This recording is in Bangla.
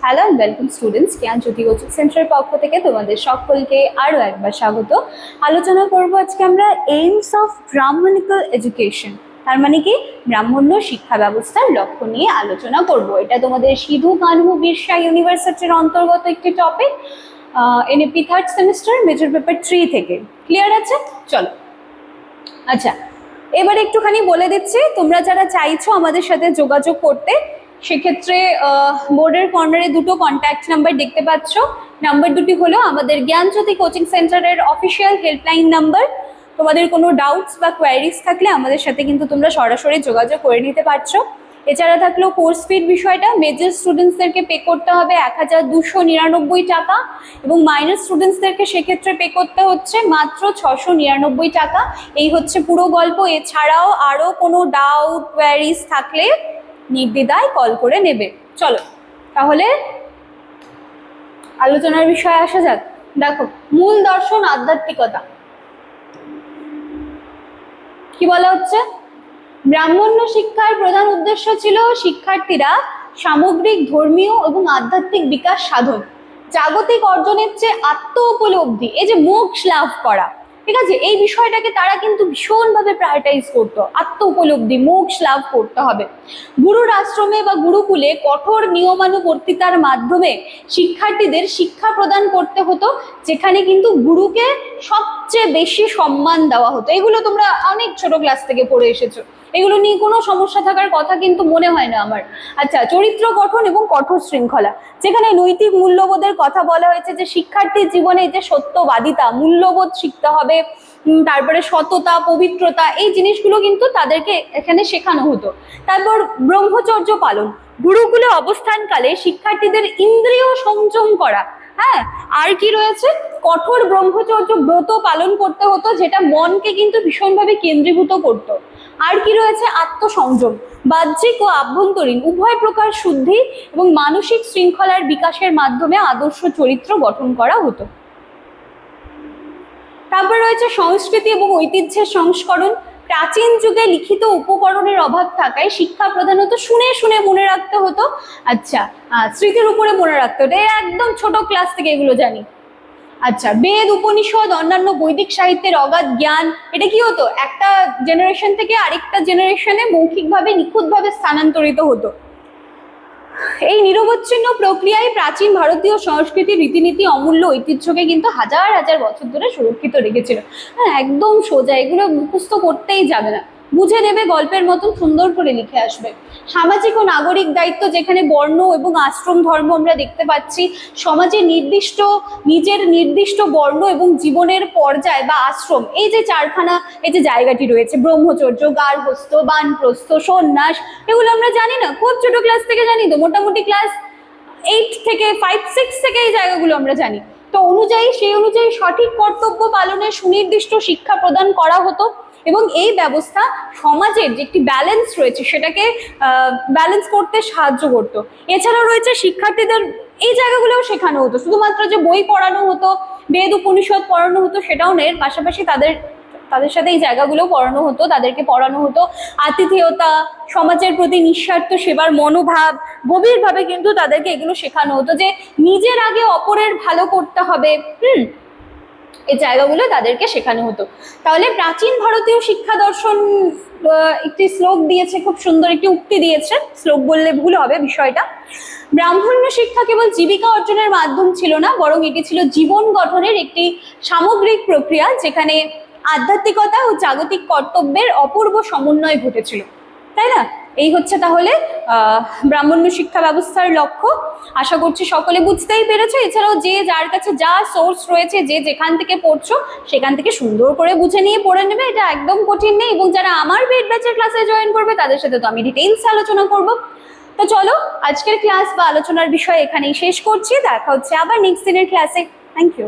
Hello and welcome students, Gyanjyoti coaching সেন্টারের পক্ষ থেকে তোমাদের সকলকে আরও একবার স্বাগত। আলোচনা করব আজকে আমরা এইমস অফ ব্রাহ্মণিক্যাল এডুকেশন, তার মানে কি ব্রাহ্মণ্য শিক্ষা ব্যবস্থার লক্ষ্য নিয়ে আলোচনা করব। এটা তোমাদের সিধু কানহু বিরসা ইউনিভার্সিটির অন্তর্গত একটি topic, NAP third semester major paper 3 থেকে। ক্লিয়ার আছে? চলো আচ্ছা, এবার একটুখানি বলে দিচ্ছি, তোমরা যারা চাইছো আমাদের সাথে যোগাযোগ করতে, সেক্ষেত্রে বোর্ডের কর্নারে দুটো কন্ট্যাক্ট নাম্বার দেখতে পাচ্ছ। নাম্বার দুটি হলো আমাদের জ্ঞানজ্যোতি কোচিং সেন্টারের অফিসিয়াল হেল্পলাইন নাম্বার। তোমাদের কোনো ডাউটস বা কোয়ারিজ থাকলে আমাদের সাথে কিন্তু তোমরা সরাসরি যোগাযোগ করে নিতে পারছো। এছাড়া থাকলো কোর্স ফির বিষয়টা, মেজর স্টুডেন্টসদেরকে পে করতে হবে 1299 টাকা এবং মাইনর স্টুডেন্টসদেরকে সেক্ষেত্রে পে করতে হচ্ছে মাত্র 699 টাকা। এই হচ্ছে পুরো গল্প। এছাড়াও আরও কোনো ডাউট কোয়ারিজ থাকলে নির্দ্বিধায় কল করে নেবে। চলো তাহলে আলোচনার বিষয়ে আসা যাক। দেখো, মূল দর্শন আধ্যাত্মিকতা। কি বলা হচ্ছে? ব্রাহ্মণ্য শিক্ষার প্রধান উদ্দেশ্য ছিল শিক্ষার্থীরা সামগ্রিক ধর্মীয় এবং আধ্যাত্মিক বিকাশ সাধন, জাগতিক অর্জনের চেয়ে আত্ম উপলব্ধি, এই যে মোক্ষ লাভ করা, ঠিক আছে, এই বিষয়টাকে তারা কিন্তু ভীষণভাবে প্রায়োরিটাইজ করতো। আত্ম উপলব্ধি, মোক্ষ লাভ করতে হবে। গুরুর আশ্রমে বা গুরুকুলে কঠোর নিয়মানুবর্তিতার মাধ্যমে শিক্ষার্থীদের শিক্ষা প্রদান করতে হতো, যেখানে কিন্তু গুরুকে সবচেয়ে বেশি সম্মান দেওয়া হতো। এগুলো তোমরা অনেক ছোট ক্লাস থেকে পড়ে এসেছো, এগুলো নিয়ে কোনো সমস্যা থাকার কথা কিন্তু মনে হয় না আমার। আচ্ছা, চরিত্র গঠন এবং কঠোর শৃঙ্খলা, যেখানে নৈতিক মূল্যবোধের কথা বলা হয়েছে, যে শিক্ষার্থীর জীবনে যে সত্যবাদিতা, মূল্যবোধ শিখতে হবে, তারপরে সততা, পবিত্রতা, এই জিনিসগুলো কিন্তু তাদেরকে এখানে শেখানো হতো। তারপর ব্রহ্মচর্য পালন, গুরুকুলে অবস্থানকালে শিক্ষার্থীদের ইন্দ্রিয় সংযম করা। হ্যাঁ, আর কি রয়েছে? কঠোর ব্রহ্মচর্য ব্রত পালন করতে হতো, যেটা মনকে কিন্তু ভীষণভাবে কেন্দ্রীভূত করতো। আর কি রয়েছে? আত্মসংযম, বাহ্যিক ও আভ্যন্তরীণ উভয় প্রকার শুদ্ধি এবং মানসিক শৃঙ্খলার বিকাশের মাধ্যমে আদর্শ চরিত্র গঠন করা হতো। তারপর রয়েছে সংস্কৃতি এবং ঐতিহ্যের সংস্করণ। প্রাচীন যুগে লিখিত উপকরণের অভাব থাকায় শিক্ষা প্রধানত শুনে শুনে মনে রাখতে হতো। আচ্ছা, স্মৃতির উপরে মনে রাখতে হতো। একদম ছোট ক্লাস থেকে এগুলো জানি। আচ্ছা, বেদ, উপনিষদ, অন্যান্য বৈদিক সাহিত্যের অগাধ জ্ঞান, এটা কি হতো? একটা জেনারেশন থেকে আরেকটা জেনারেশনে মৌখিকভাবে নিখুঁতভাবে স্থানান্তরিত হতো। এই নিরবচ্ছিন্ন প্রক্রিয়ায় প্রাচীন ভারতীয় সংস্কৃতির রীতিনীতি, অমূল্য ঐতিহ্যকে কিন্তু হাজার হাজার বছর ধরে সুরক্ষিত রেখেছিল। হ্যাঁ, একদম সোজা, এগুলো মুখস্থ করতেই যাবে না, বুঝে নেবে, গল্পের মতন সুন্দর করে লিখে আসবে। সামাজিক ও নাগরিক দায়িত্ব, যেখানে বর্ণ এবং আশ্রম ধর্ম আমরা দেখতে পাচ্ছি। সমাজে নিজের নির্দিষ্ট বর্ণ এবং জীবনের পর্যায় বা আশ্রম, এই যে চারখানা, এই যে জায়গাটি রয়েছে, ব্রহ্মচর্য, গার্হস্থ্য, বানপ্রস্থ, সন্ন্যাস, এগুলো আমরা জানি না, খুব ছোট ক্লাস থেকে জানি তো, মোটামুটি ক্লাস 8 থেকে 5-6 থেকে এই জায়গাগুলো আমরা জানি। তো সেই অনুযায়ী সঠিক কর্তব্য পালনের সুনির্দিষ্ট শিক্ষা প্রদান করা হতো এবং এই ব্যবস্থা সমাজের যে একটি ব্যালেন্স রয়েছে সেটাকে ব্যালেন্স করতে সাহায্য করতো। এছাড়াও রয়েছে শিক্ষার্থীদের এই জায়গাগুলোও শেখানো হতো। শুধুমাত্র যে বই পড়ানো হতো, বেদ উপনিষদ পড়ানো হতো সেটাও নেই, পাশাপাশি তাদের সাথে এই জায়গাগুলো পড়ানো হতো, তাদেরকে পড়ানো হতো আতিথেয়তা, সমাজের প্রতি নিঃস্বার্থ সেবার মনোভাব, গভীরভাবে কিন্তু তাদেরকে এগুলো শেখানো হতো, যে নিজের আগে অপরের ভালো করতে হবে। এই জায়গাগুলো তাদেরকে শেখানো হতো। তাহলে প্রাচীন ভারতীয় শিক্ষা দর্শন একটি শ্লোক দিয়েছে, খুব সুন্দর একটি উক্তি দিয়েছে, শ্লোক বললে ভুল হবে বিষয়টা। ব্রাহ্মণ্য শিক্ষা কেবল জীবিকা অর্জনের মাধ্যম ছিল না, বরং এটি ছিল জীবন গঠনের একটি সামগ্রিক প্রক্রিয়া, যেখানে আধ্যাত্মিকতা ও জাগতিক কর্তব্যের অপূর্ব সমন্বয় ঘটেছিল। তাই না? এই হচ্ছে তাহলে ব্রাহ্মণ্য শিক্ষা ব্যবস্থার লক্ষ্য। আশা করছি সকলে বুঝতেই পেরেছো। এছাড়াও যে যার কাছে যা সোর্স রয়েছে, যে যেখান থেকে পড়ছো সেখান থেকে সুন্দর করে বুঝে নিয়ে পড়ে নেবে, এটা একদম কঠিন নেই। এবং যারা আমার পেড ব্যাচের ক্লাসে জয়েন করবে তাদের সাথে তো আমি ডিটেইলস আলোচনা করব। তো চলো, আজকের ক্লাস বা আলোচনার বিষয় এখানেই শেষ করছি। দেখা হচ্ছে আবার নেক্সট দিনের ক্লাসে। Thank you.